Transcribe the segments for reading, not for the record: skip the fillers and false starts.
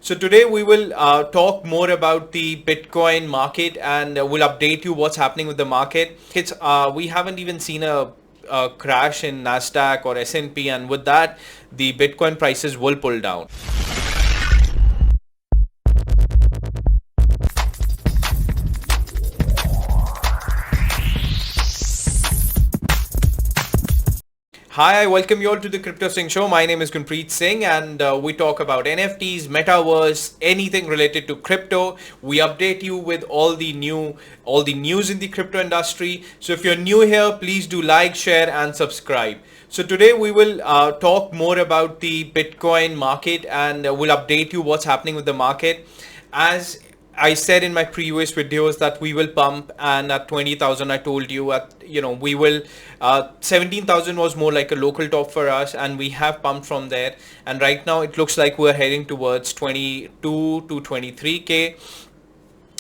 So today we will talk more about the Bitcoin market and we'll update you what's happening with the market. We haven't even seen a crash in Nasdaq or S&P, and with that, the Bitcoin prices will pull down. Hi, I welcome you all to the Crypto Singh Show. My name is Gunpreet Singh, and we talk about NFTs, metaverse, anything related to crypto. We update you with all the news in the crypto industry. So if you're new here, please do like, share, and subscribe. So today we will talk more about the Bitcoin market, and we'll update you what's happening with the market. As I said in my previous videos that we will pump, and at 20,000 I told you we will 17,000 was more like a local top for us, and we have pumped from there, and right now it looks like we're heading towards 22 to 23k.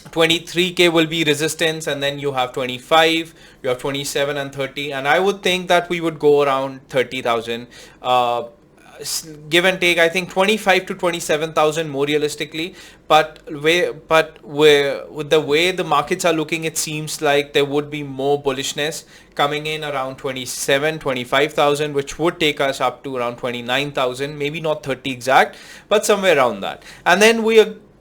23k will be resistance, and then you have 25, you have 27 and 30, and I would think that we would go around 30,000, give and take. I think 25 to 27,000 more realistically, with the way the markets are looking, it seems like there would be more bullishness coming in around 27, 25,000, which would take us up to around 29,000, maybe not 30 exact, but somewhere around that. And then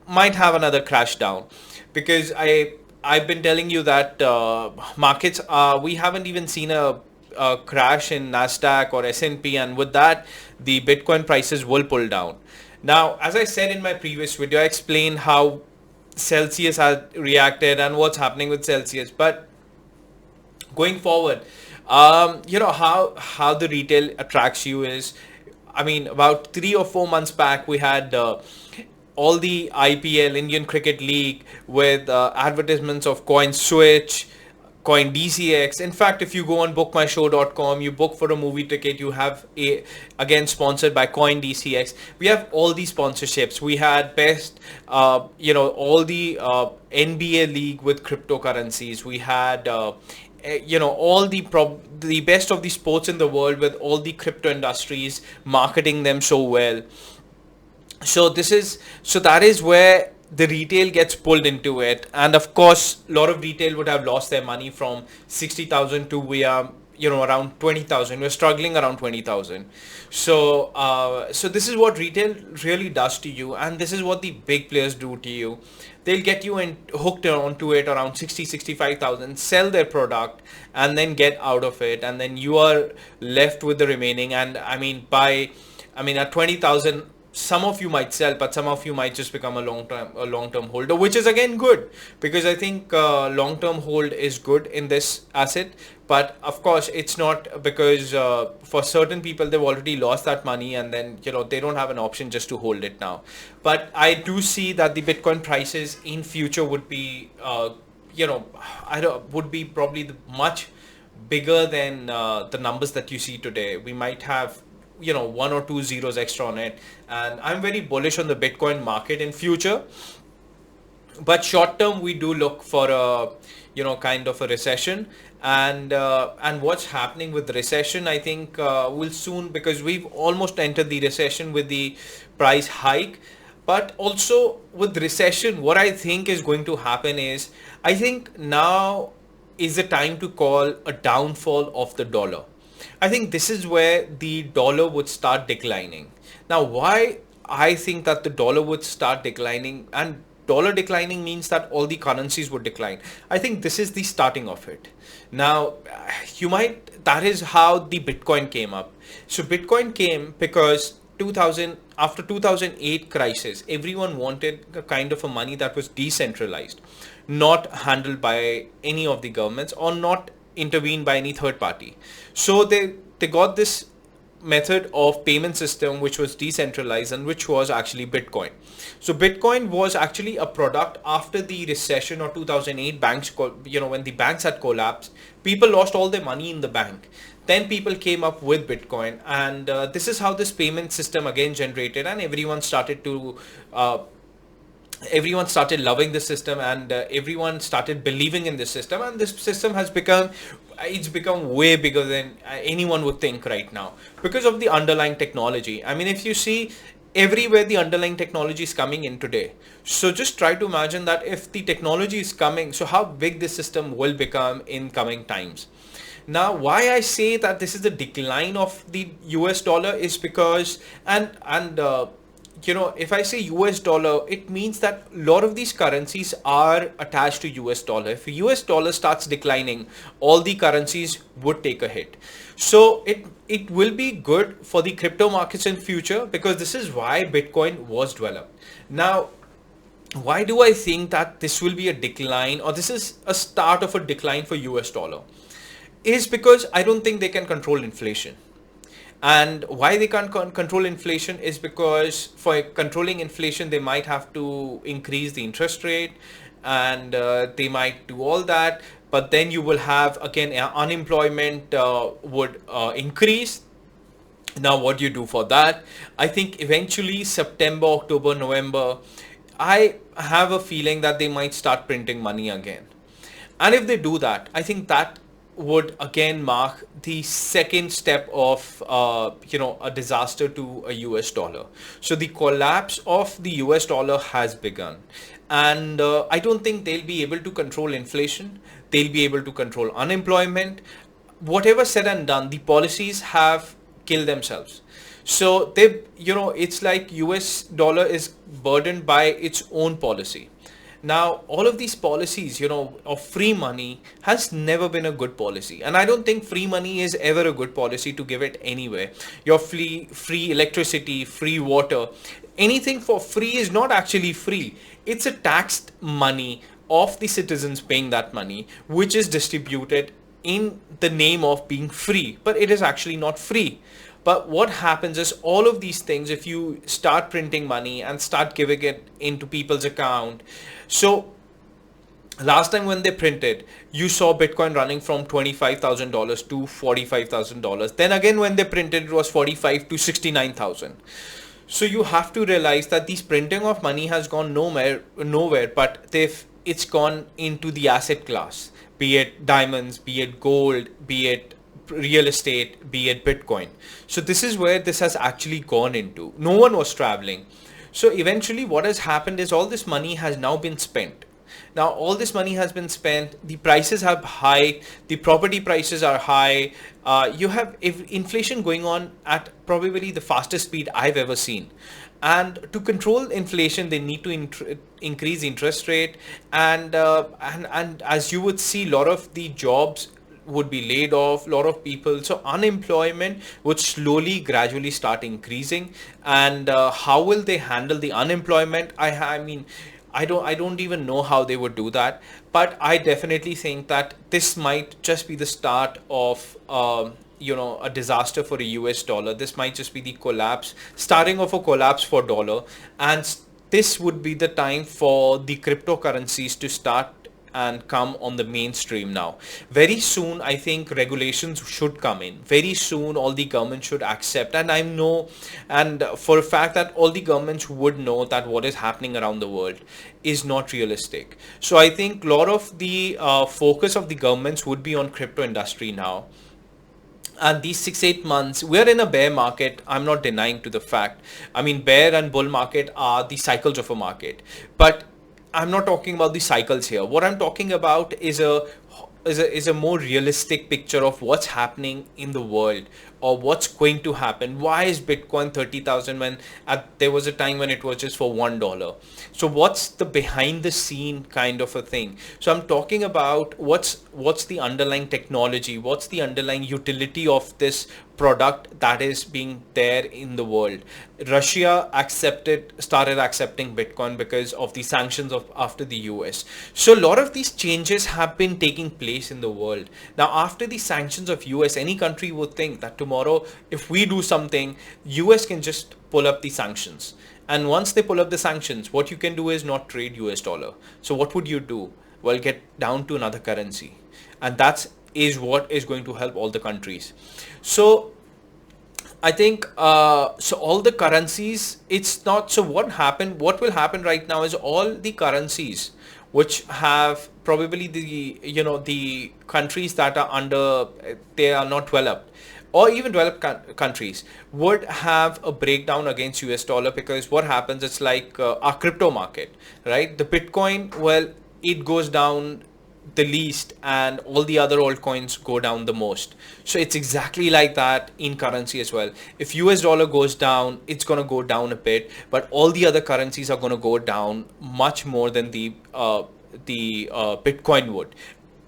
might have another crash down, because I've been telling you that markets, we haven't even seen a crash in Nasdaq or S&P, and with that, the Bitcoin prices will pull down. Now, as I said in my previous video, I explained how Celsius has reacted and what's happening with Celsius. But going forward, how the retail attracts you is, I mean, about 3 or 4 months back, we had all the IPL, Indian Cricket League, with advertisements of CoinSwitch, Coin DCX. In fact, if you go on bookmyshow.com, you book for a movie ticket, you have again sponsored by Coin DCX. We have all these sponsorships. We had all the NBA league with cryptocurrencies. We had all the best of the sports in the world with all the crypto industries marketing them so well. So that is where the retail gets pulled into it, and of course a lot of retail would have lost their money from 60,000 to we are around 20,000. We're struggling around 20,000. So this is what retail really does to you, and this is what the big players do to you. They'll get you hooked onto it around 60, 65,000, sell their product, and then get out of it, and then you are left with the remaining. And at 20,000, some of you might sell, but some of you might just become a long-term holder, which is again good, because I think long-term hold is good in this asset. But of course, it's not, because for certain people they've already lost that money, and then they don't have an option just to hold it now. But I do see that the Bitcoin prices in future would be would be probably much bigger than the numbers that you see today. We might have 1 or 2 zeros extra on it, and I'm very bullish on the Bitcoin market in future. But short term, we do look for a kind of a recession, and what's happening with the recession, I think will soon, because we've almost entered the recession with the price hike. But also with recession, what I think is going to happen is, I think now is the time to call a downfall of the dollar. I think this is where the dollar would start declining. Now, why I think that the dollar would start declining, and dollar declining means that all the currencies would decline. I think this is the starting of it. Now, that is how the Bitcoin came up. So Bitcoin came because after 2008 crisis, everyone wanted a kind of a money that was decentralized, not handled by any of the governments, or not intervened by any third party. So they got this method of payment system which was decentralized, and which was actually Bitcoin. So Bitcoin was actually a product after the recession or 2008 when the banks had collapsed, people lost all their money in the bank. Then people came up with Bitcoin, and this is how this payment system again generated, and everyone started loving the system, and everyone started believing in this system, and this system has become way bigger than anyone would think right now, because of the underlying technology. I mean, if you see, everywhere the underlying technology is coming in today. So just try to imagine that if the technology is coming, so how big this system will become in coming times. Now, why I say that this is the decline of the US dollar is because, if I say US dollar, it means that a lot of these currencies are attached to US dollar. If US dollar starts declining, all the currencies would take a hit. So it will be good for the crypto markets in future, because this is why Bitcoin was developed. Now, why do I think that this will be a decline, or this is a start of a decline for US dollar? Is because I don't think they can control inflation. And why they can't control inflation is because for controlling inflation, they might have to increase the interest rate, and they might do all that. But then you will have again unemployment would increase. Now, what do you do for that? I think eventually September, October, November, I have a feeling that they might start printing money again. And if they do that, I think that would again mark the second step of a disaster to a US dollar. So the collapse of the US dollar has begun, and I don't think they'll be able to control inflation. They'll be able to control unemployment. Whatever said and done, the policies have killed themselves. So it's like US dollar is burdened by its own policy. Now, all of these policies, of free money has never been a good policy. And I don't think free money is ever a good policy to give it anywhere. Your free electricity, free water, anything for free is not actually free. It's a taxed money of the citizens paying that money, which is distributed in the name of being free, but it is actually not free. But what happens is all of these things, if you start printing money and start giving it into people's account. So last time when they printed, you saw Bitcoin running from $25,000 to $45,000. Then again, when they printed, it was 45 to 69,000. So you have to realize that this printing of money has gone nowhere, but it's gone into the asset class, be it diamonds, be it gold, be it real estate, be it Bitcoin. So this is where this has actually gone into. No one was traveling. So eventually what has happened is all this money has now been spent. Now all this money has been spent, the prices have high, the property prices are high. You have inflation going on at probably the fastest speed I've ever seen. And to control inflation, they need to increase interest rate, and as you would see, a lot of the jobs would be laid off, a lot of people, so unemployment would slowly gradually start increasing. And how will they handle the unemployment? I mean, I don't even know how they would do that, but I definitely think that this might just be the start of a disaster for a US dollar. This might just be the starting of a collapse for dollar, and this would be the time for the cryptocurrencies to start and come on the mainstream now. Very soon, I think regulations should come in. Very soon, all the governments should accept. And I know, and for a fact that all the governments would know that what is happening around the world is not realistic. So I think a lot of the focus of the governments would be on crypto industry now. And these 6-8 months, we're in a bear market. I'm not denying to the fact. I mean, bear and bull market are the cycles of a market. But I'm not talking about the cycles here. What I'm talking about is a more realistic picture of what's happening in the world, or what's going to happen. Why is Bitcoin 30,000 when there was a time when it was just for $1? So what's the behind the scene kind of a thing? So I'm talking about what's the underlying technology, what's the underlying utility of this product that is being there in the world. Russia started accepting Bitcoin because of the sanctions after the US. So a lot of these changes have been taking place in the world. Now, after the sanctions of US, any country would think that tomorrow, if we do something, US can just pull up the sanctions. And once they pull up the sanctions, what you can do is not trade US dollar. So what would you do? Well, get down to another currency. And that is what is going to help all the countries. So I think so all the currencies, it's not. So what will happen right now is all the currencies which have probably the countries that are they are not developed, or even developed countries would have a breakdown against US dollar, because what happens, it's like our crypto market, right? The Bitcoin, well, it goes down the least and all the other altcoins go down the most. So it's exactly like that in currency as well. If US dollar goes down, it's going to go down a bit, but all the other currencies are going to go down much more than the Bitcoin would,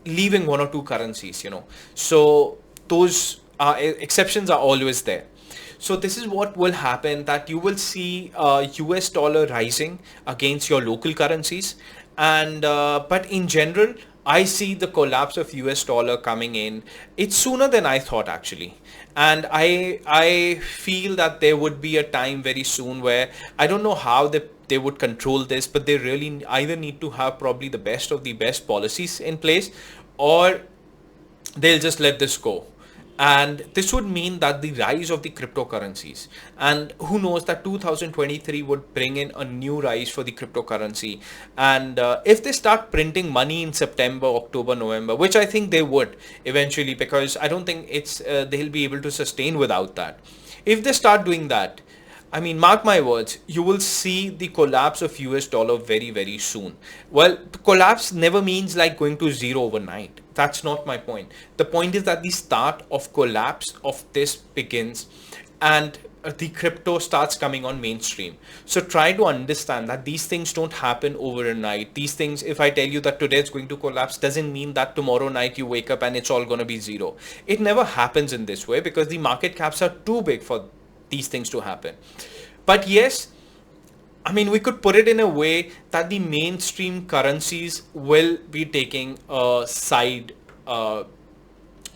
leaving one or two currencies, So those exceptions are always there. So this is what will happen, that you will see US dollar rising against your local currencies. And but in general, I see the collapse of US dollar coming in. It's sooner than I thought, actually. And I feel that there would be a time very soon where I don't know how they would control this, but they really either need to have probably the best of the best policies in place, or they'll just let this go. And this would mean that the rise of the cryptocurrencies, and who knows, that 2023 would bring in a new rise for the cryptocurrency. And if they start printing money in September, October, November, which I think they would eventually, because I don't think it's they'll be able to sustain without that. If they start doing that, I mean, mark my words, you will see the collapse of US dollar very, very soon. Well, the collapse never means like going to zero overnight. That's not my point. The point is that the start of collapse of this begins, and the crypto starts coming on mainstream. So try to understand that these things don't happen overnight. These things, if I tell you that today it's going to collapse, doesn't mean that tomorrow night you wake up and it's all going to be zero. It never happens in this way, because the market caps are too big for these things to happen. But yes, I mean, we could put it in a way that the mainstream currencies will be taking a side, will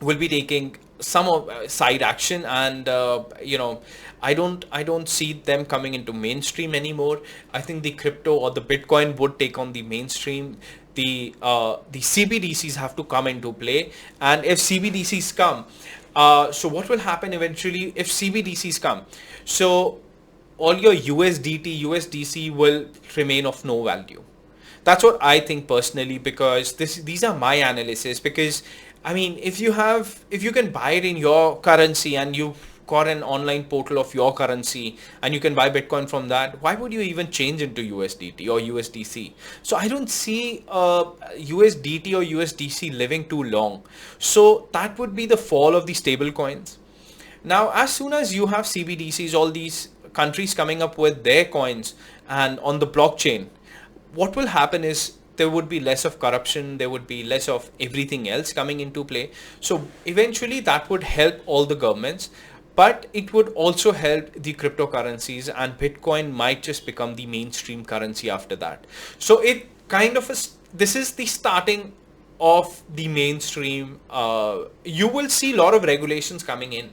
be taking some of side action, and I don't see them coming into mainstream anymore. I think the crypto or the Bitcoin would take on the mainstream. The CBDCs have to come into play, and if CBDCs come, so what will happen eventually if CBDCs come? So all your USDT, USDC will remain of no value. That's what I think personally, because these are my analysis. Because I mean, if you can buy it in your currency, and you've got an online portal of your currency, and you can buy Bitcoin from that, why would you even change into USDT or USDC? So I don't see USDT or USDC living too long. So that would be the fall of the stable coins. Now, as soon as you have CBDCs, all these countries coming up with their coins and on the blockchain, what will happen is there would be less of corruption, there would be less of everything else coming into play. So eventually that would help all the governments, but it would also help the cryptocurrencies, and Bitcoin might just become the mainstream currency after that. So it kind of is, this is the starting of the mainstream. You will see a lot of regulations coming in.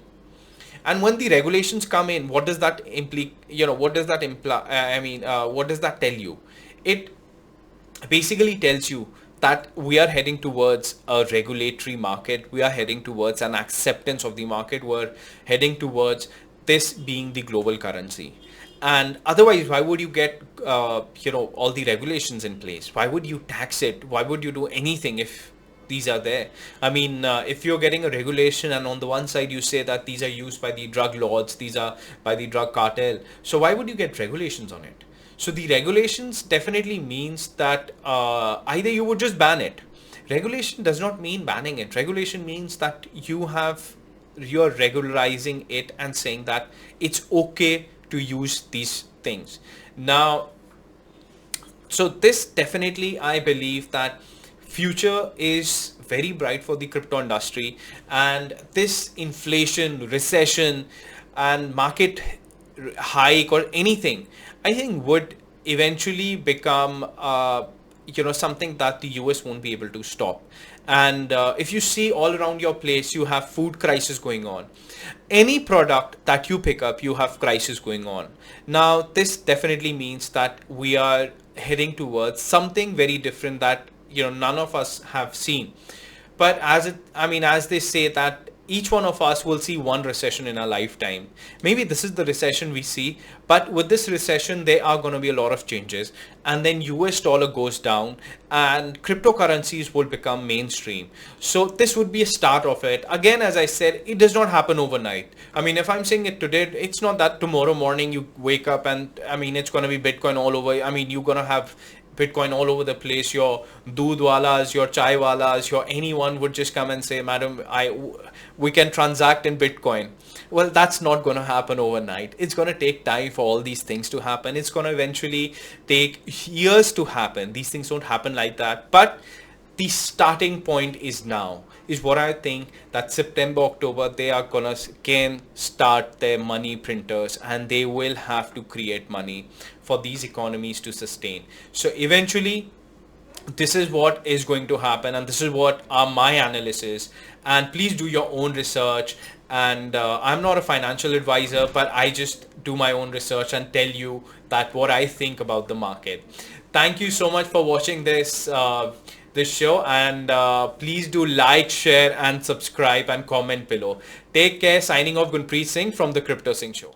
And when the regulations come in, what does that imply? What does that imply? What does that tell you? It basically tells you that we are heading towards a regulatory market. We are heading towards an acceptance of the market. We're heading towards this being the global currency. And otherwise, why would you get, all the regulations in place? Why would you tax it? Why would you do anything if these are there? I mean, if you're getting a regulation, and on the one side you say that these are used by the drug lords, these are by the drug cartel, so why would you get regulations on it? So the regulations definitely means that either you would just ban it. Regulation does not mean banning it. Regulation means that you're regularizing it and saying that it's okay to use these things. Now, so this definitely, I believe that future is very bright for the crypto industry, and this inflation, recession, and market hike or anything, I think would eventually become something that the US won't be able to stop. And if you see all around your place, you have food crisis going on. Any product that you pick up, you have crisis going on. Now, this definitely means that we are heading towards something very different that none of us have seen. But as they say that each one of us will see one recession in our lifetime. Maybe this is the recession we see, but with this recession, there are going to be a lot of changes. And then US dollar goes down and cryptocurrencies will become mainstream. So this would be a start of it. Again, as I said, it does not happen overnight. I mean, if I'm saying it today, it's not that tomorrow morning you wake up and I mean, it's going to be Bitcoin all over. I mean, you're going to have Bitcoin all over the place. Your doodh walas, your chai walas, your anyone would just come and say, "Madam, we can transact in Bitcoin." Well, that's not going to happen overnight. It's going to take time for all these things to happen. It's going to eventually take years to happen. These things don't happen like that. But the starting point is now, is what I think, that September, October, they are gonna can start their money printers and they will have to create money for these economies to sustain. So eventually this is what is going to happen, and this is what are my analysis. And please do your own research. And I'm not a financial advisor, but I just do my own research and tell you that what I think about the market. Thank you so much for watching this show, and please do like, share and subscribe and comment below. Take care. Signing off, Gunpreet Singh from the Crypto Singh Show.